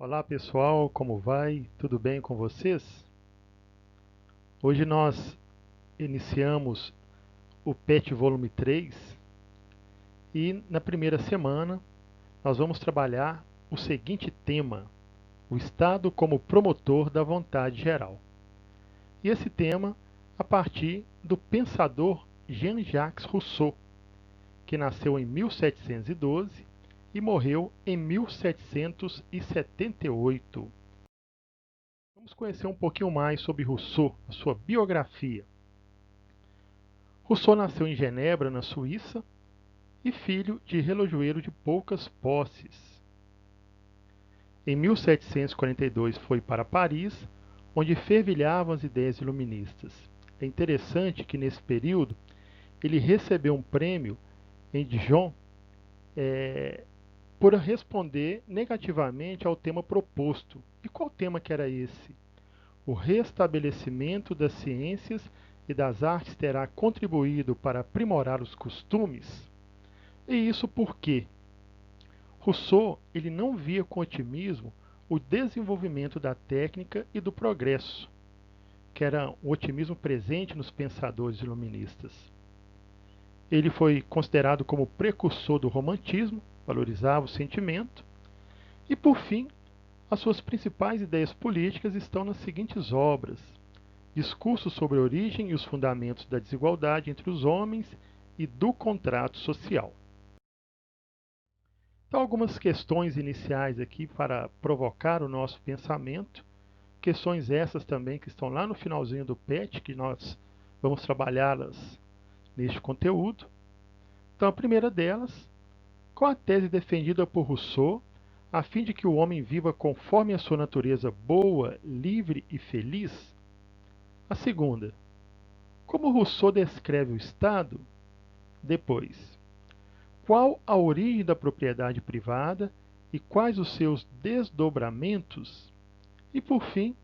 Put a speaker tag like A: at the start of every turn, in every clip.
A: Olá pessoal, como vai? Tudo bem com vocês? Hoje nós iniciamos o PET Volume 3 e na primeira semana nós vamos trabalhar o seguinte tema: o Estado como promotor da vontade geral. E esse tema a partir do pensador Jean-Jacques Rousseau, que nasceu em 1712 e morreu em 1778. Vamos conhecer um pouquinho mais sobre Rousseau, a sua biografia. Rousseau nasceu em Genebra, na Suíça, e filho de relojoeiro de poucas posses. Em 1742 foi para Paris, onde fervilhavam as ideias iluministas. É interessante que nesse período ele recebeu um prêmio em Dijon por responder negativamente ao tema proposto. E qual tema que era esse? O restabelecimento das ciências e das artes terá contribuído para aprimorar os costumes? E isso porque Rousseau ele não via com otimismo o desenvolvimento da técnica e do progresso, que era o otimismo presente nos pensadores iluministas. Ele foi considerado como precursor do romantismo, valorizava o sentimento, e por fim, as suas principais ideias políticas estão nas seguintes obras: Discurso sobre a origem e os fundamentos da desigualdade entre os homens e do contrato social. Então, algumas questões iniciais aqui para provocar o nosso pensamento, questões essas também que estão lá no finalzinho do PET, que nós vamos trabalhá-las neste conteúdo. Então, a primeira delas: qual a tese defendida por Rousseau a fim de que o homem viva conforme a sua natureza boa, livre e feliz? A segunda: como Rousseau descreve o Estado? Depois, qual a origem da propriedade privada e quais os seus desdobramentos? E por fim,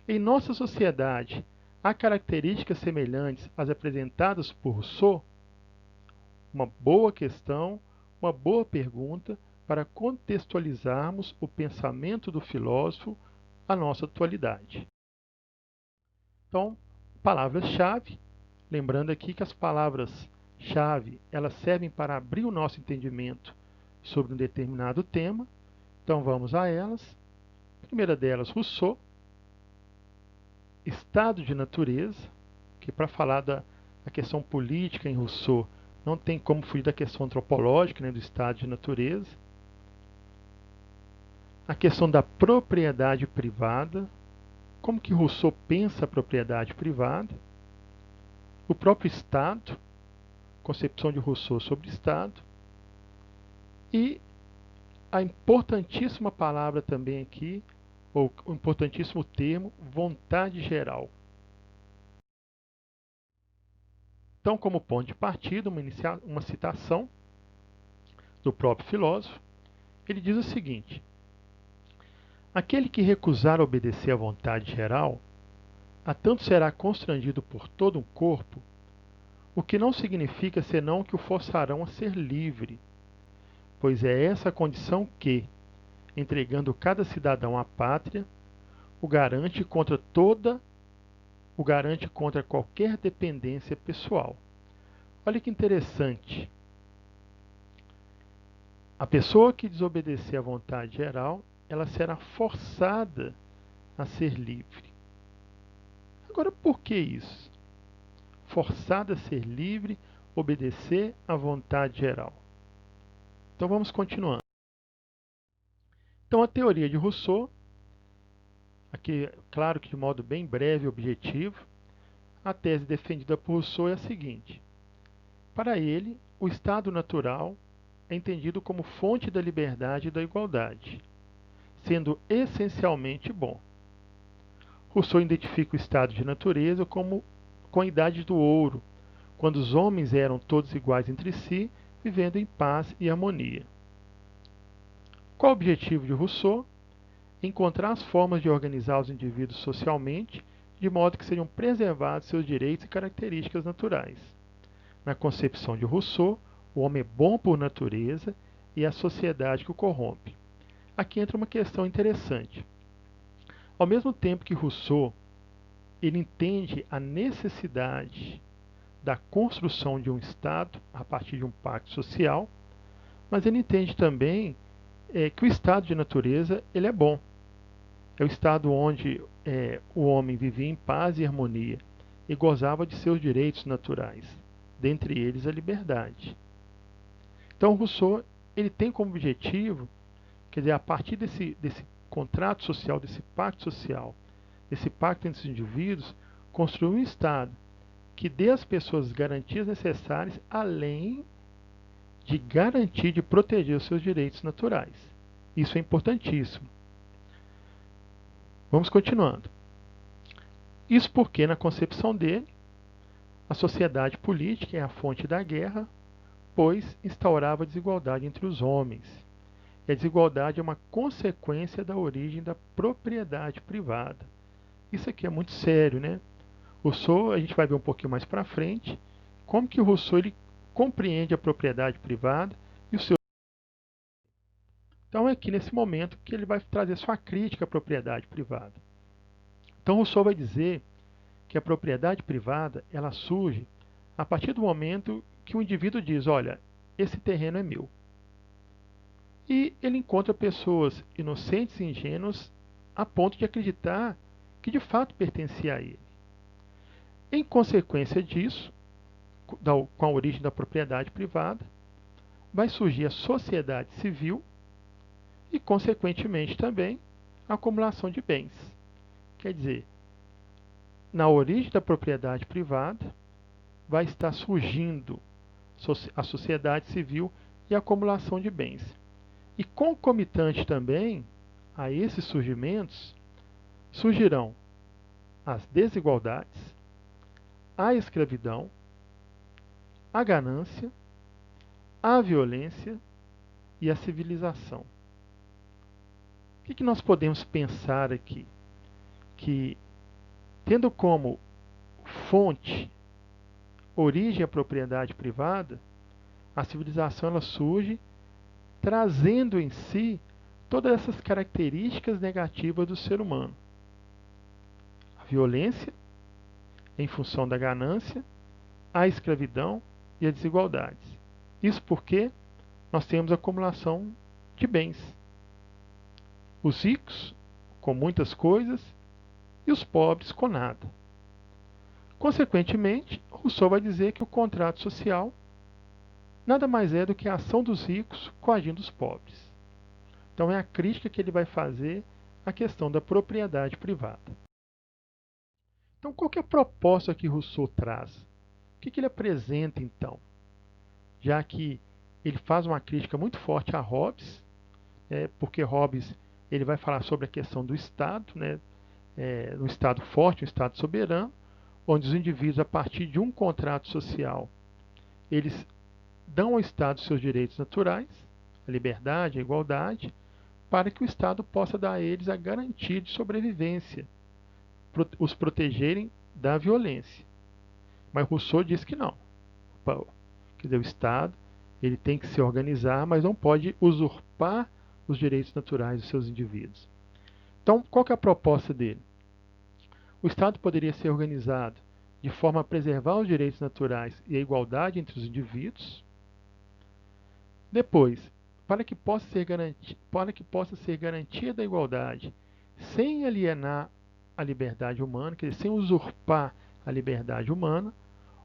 A: em nossa sociedade, há características semelhantes às apresentadas por Rousseau? Uma boa questão, uma boa pergunta para contextualizarmos o pensamento do filósofo à nossa atualidade. Então, palavras-chave, lembrando aqui que as palavras-chave elas servem para abrir o nosso entendimento sobre um determinado tema. Então vamos a elas. A primeira delas, Rousseau, estado de natureza, que para falar da questão política em Rousseau não tem como fugir da questão antropológica, né, do estado de natureza. A questão da propriedade privada, como que Rousseau pensa a propriedade privada. O próprio Estado, concepção de Rousseau sobre Estado. E a importantíssima palavra também aqui, ou o importantíssimo termo, vontade geral. Então, como ponto de partida, uma citação do próprio filósofo, ele diz o seguinte: aquele que recusar obedecer à vontade geral, a tanto será constrangido por todo um corpo, o que não significa senão que o forçarão a ser livre, pois é essa a condição que, entregando cada cidadão à pátria, o garante contra qualquer dependência pessoal. Olha que interessante. A pessoa que desobedecer à vontade geral, ela será forçada a ser livre. Agora, por que isso? Forçada a ser livre, obedecer à vontade geral. Então vamos continuando. Então a teoria de Rousseau, aqui claro que de modo bem breve e objetivo, a tese defendida por Rousseau é a seguinte: para ele, o estado natural é entendido como fonte da liberdade e da igualdade, sendo essencialmente bom. Rousseau identifica o estado de natureza como com a idade do ouro, quando os homens eram todos iguais entre si, vivendo em paz e harmonia. Qual o objetivo de Rousseau? Encontrar as formas de organizar os indivíduos socialmente, de modo que sejam preservados seus direitos e características naturais. Na concepção de Rousseau, o homem é bom por natureza e é a sociedade que o corrompe. aqui entra uma questão interessante. Ao mesmo tempo que Rousseau ele entende a necessidade da construção de um Estado a partir de um pacto social, mas ele entende também que o estado de natureza ele é bom. É o estado onde o homem vivia em paz e harmonia e gozava de seus direitos naturais, dentre eles a liberdade. Então Rousseau ele tem como objetivo, quer dizer, a partir desse contrato social, desse pacto entre os indivíduos, construir um Estado que dê às pessoas as garantias necessárias, além de garantir, de proteger os seus direitos naturais. Isso é importantíssimo. Vamos continuando. Isso porque, na concepção dele, a sociedade política é a fonte da guerra, pois instaurava a desigualdade entre os homens. E a desigualdade é uma consequência da origem da propriedade privada. Isso aqui é muito sério, né? Rousseau, a gente vai ver um pouquinho mais para frente, como que o Rousseau ele compreende a propriedade privada e o seu. Então é aqui nesse momento que ele vai trazer sua crítica à propriedade privada. Então Rousseau vai dizer que a propriedade privada ela surge a partir do momento que o indivíduo diz, olha, esse terreno é meu. E ele encontra pessoas inocentes e ingênuas a ponto de acreditar que de fato pertencia a ele. Em consequência disso, com a origem da propriedade privada, vai surgir a sociedade civil e, consequentemente, também a acumulação de bens. Quer dizer, na origem da propriedade privada, vai estar surgindo a sociedade civil e a acumulação de bens. E concomitante também a esses surgimentos, surgirão as desigualdades, a escravidão, a ganância, a violência e a civilização. O que nós podemos pensar aqui? Que, tendo como fonte, origem a propriedade privada, a civilização ela surge trazendo em si todas essas características negativas do ser humano. A violência, em função da ganância, a escravidão e as desigualdades. Isso porque nós temos acumulação de bens. Os ricos com muitas coisas e os pobres com nada. Consequentemente, Rousseau vai dizer que o contrato social nada mais é do que a ação dos ricos coagindo os pobres. Então é a crítica que ele vai fazer à questão da propriedade privada. Então qual que é a proposta que Rousseau traz? O que ele apresenta então? Já que ele faz uma crítica muito forte a Hobbes, porque Hobbes ele vai falar sobre a questão do Estado, um Estado forte, um Estado soberano, onde os indivíduos, a partir de um contrato social, eles dão ao Estado seus direitos naturais, a liberdade, a igualdade, para que o Estado possa dar a eles a garantia de sobrevivência, os protegerem da violência. Mas Rousseau diz que não. Quer dizer, o Estado ele tem que se organizar, mas não pode usurpar os direitos naturais dos seus indivíduos. Então, qual que é a proposta dele? O Estado poderia ser organizado de forma a preservar os direitos naturais e a igualdade entre os indivíduos. Depois, para que possa ser garantida a igualdade, sem alienar a liberdade humana, quer dizer, sem usurpar a liberdade humana,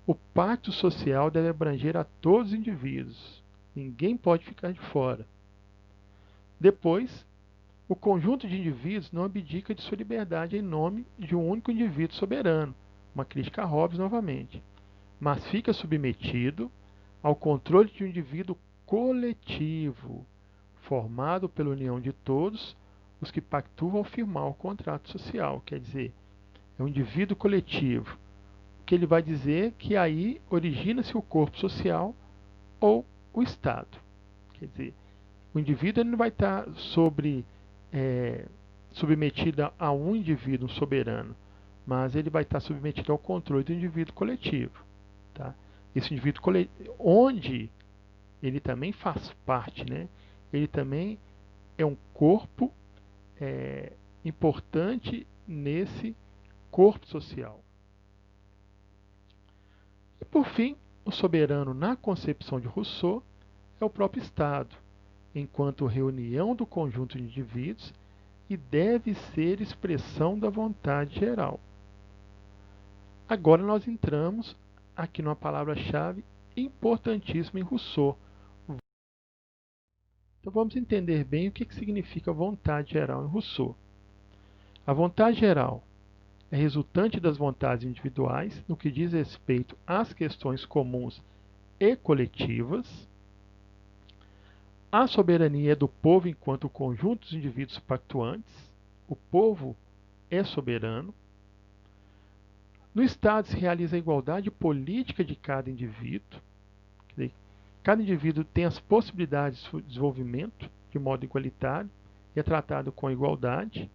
A: o pacto social deve abranger a todos os indivíduos. Ninguém pode ficar de fora. Depois, o conjunto de indivíduos não abdica de sua liberdade em nome de um único indivíduo soberano, uma crítica a Hobbes novamente, mas fica submetido ao controle de um indivíduo coletivo, formado pela união de todos os que pactuam ao firmar o contrato social. Quer dizer, é um indivíduo coletivo, que ele vai dizer que aí origina-se o corpo social ou o Estado. Quer dizer, o indivíduo ele não vai estar submetido a um indivíduo soberano, mas ele vai estar submetido ao controle do indivíduo coletivo. Tá? Esse indivíduo coletivo, onde ele também faz parte, ele também é um corpo importante nesse corpo social. E por fim, o soberano na concepção de Rousseau é o próprio Estado, enquanto reunião do conjunto de indivíduos e deve ser expressão da vontade geral. Agora nós entramos aqui numa palavra-chave importantíssima em Rousseau. Então vamos entender bem o que significa vontade geral em Rousseau. A vontade geral é resultante das vontades individuais no que diz respeito às questões comuns e coletivas. A soberania é do povo enquanto conjunto dos indivíduos pactuantes. O povo é soberano. No Estado se realiza a igualdade política de cada indivíduo. Quer dizer, cada indivíduo tem as possibilidades de desenvolvimento de modo igualitário e é tratado com igualdade.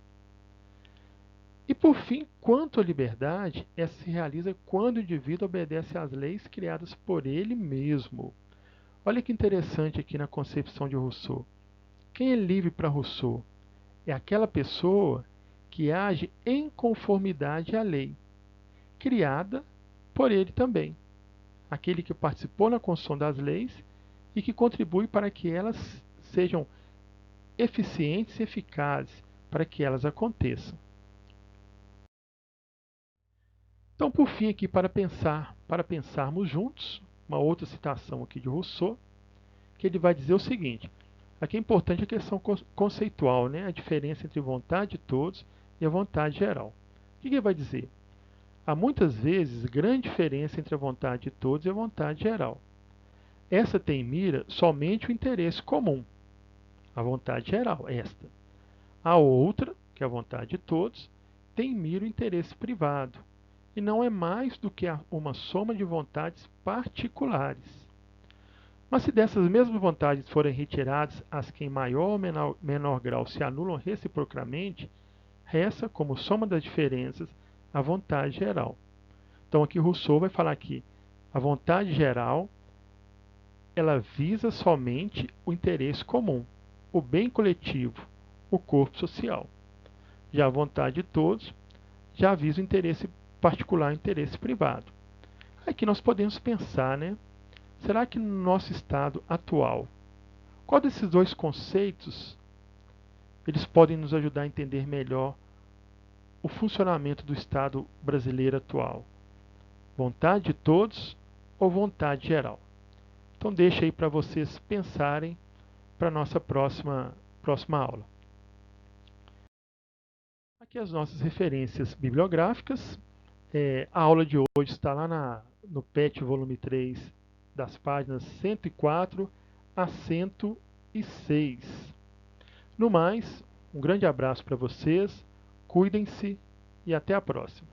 A: E por fim, quanto à liberdade, essa se realiza quando o indivíduo obedece às leis criadas por ele mesmo. Olha que interessante aqui na concepção de Rousseau. Quem é livre para Rousseau? É aquela pessoa que age em conformidade à lei, criada por ele também. Aquele que participou na construção das leis e que contribui para que elas sejam eficientes e eficazes, para que elas aconteçam. Então, por fim, aqui para pensarmos juntos, uma outra citação aqui de Rousseau, que ele vai dizer o seguinte: aqui é importante a questão conceitual, né? A diferença entre vontade de todos e a vontade geral. O que ele vai dizer? Há muitas vezes grande diferença entre a vontade de todos e a vontade geral. Essa tem em mira somente o interesse comum, a vontade geral, esta. A outra, que é a vontade de todos, tem em mira o interesse privado, e não é mais do que uma soma de vontades particulares. Mas se dessas mesmas vontades forem retiradas as que em maior ou menor grau se anulam reciprocamente, resta, como soma das diferenças, a vontade geral. Então aqui Rousseau vai falar que a vontade geral ela visa somente o interesse comum, o bem coletivo, o corpo social. Já a vontade de todos já visa o interesse particular, o interesse privado. Aqui nós podemos pensar, né? Será que no nosso estado atual, qual desses dois conceitos eles podem nos ajudar a entender melhor o funcionamento do Estado brasileiro atual? Vontade de todos ou vontade geral? Então deixa aí para vocês pensarem para a nossa próxima aula. Aqui as nossas referências bibliográficas. A aula de hoje está lá no PET volume 3, das páginas 104 a 106. No mais, um grande abraço para vocês, cuidem-se e até a próxima.